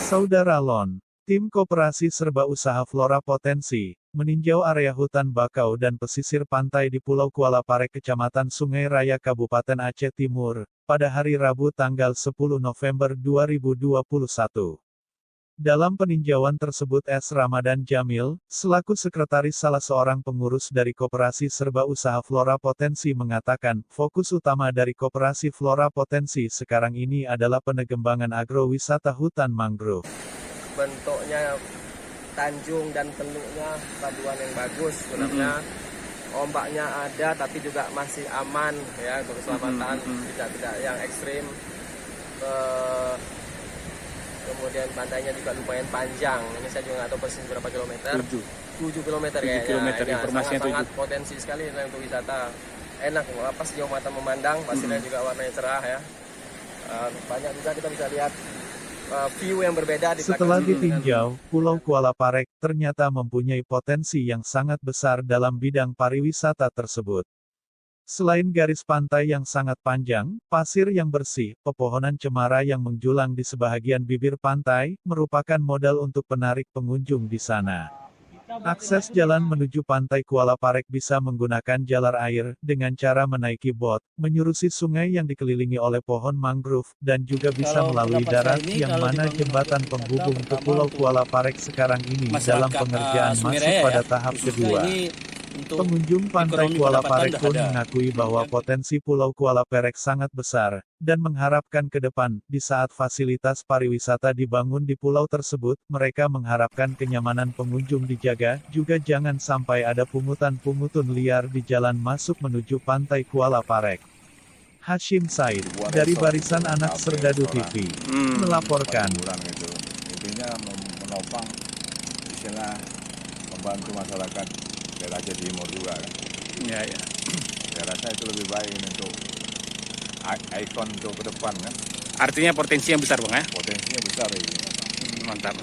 Saudara Lon, tim Koperasi Serba Usaha Flora Potensi, meninjau area hutan bakau dan pesisir pantai di Pulau Kuala Parek Kecamatan Sungai Raya Kabupaten Aceh Timur, pada hari Rabu tanggal 10 November 2021. Dalam peninjauan tersebut S. Ramadan Jamil, selaku sekretaris salah seorang pengurus dari Koperasi Serba Usaha Flora Potensi mengatakan, fokus utama dari Koperasi Flora Potensi sekarang ini adalah pengembangan agrowisata hutan mangrove. Bentuknya tanjung dan teluknya paduan yang bagus sebenarnya. Ombaknya ada tapi juga masih aman ya untuk keselamatan, tidak yang ekstrim. Kemudian pantainya juga lumayan panjang. Ini saya juga nggak tahu persis berapa kilometer. 7 kilometer kayaknya. Informasinya sangat potensi sekali untuk wisata. Enak, pas sejauh mata memandang, pasirnya juga warnanya cerah ya. Banyak juga kita bisa lihat view yang berbeda di Setelah ditinjau, Pulau Kuala Parek ternyata mempunyai potensi yang sangat besar dalam bidang pariwisata tersebut. Selain garis pantai yang sangat panjang, pasir yang bersih, pepohonan cemara yang menjulang di sebahagian bibir pantai, merupakan modal untuk penarik pengunjung di sana. Akses jalan menuju pantai Kuala Parek bisa menggunakan jalar air, dengan cara menaiki bot, menyurusi sungai yang dikelilingi oleh pohon mangrove, dan juga bisa melalui darat, yang mana jembatan penghubung ke Pulau Kuala Parek sekarang ini dalam pengerjaan masuk pada tahap kedua. Pengunjung pantai Kuala Parek pun mengakui bahwa potensi Pulau Kuala Parek sangat besar, dan mengharapkan ke depan, di saat fasilitas pariwisata dibangun di pulau tersebut, mereka mengharapkan kenyamanan pengunjung dijaga, juga jangan sampai ada pungutan-pungutun liar di jalan masuk menuju pantai Kuala Parek. Hashim Said, dari Barisan Anak Serdadu TV, melaporkan. Intinya menopang, istilah membantu masyarakat daerah Aceh Timur juga kan. Ya. Saya rasa itu lebih baik untuk ikon untuk ke depan kan. Artinya potensi yang besar, Bang ya? Potensinya besar ini. Mantap.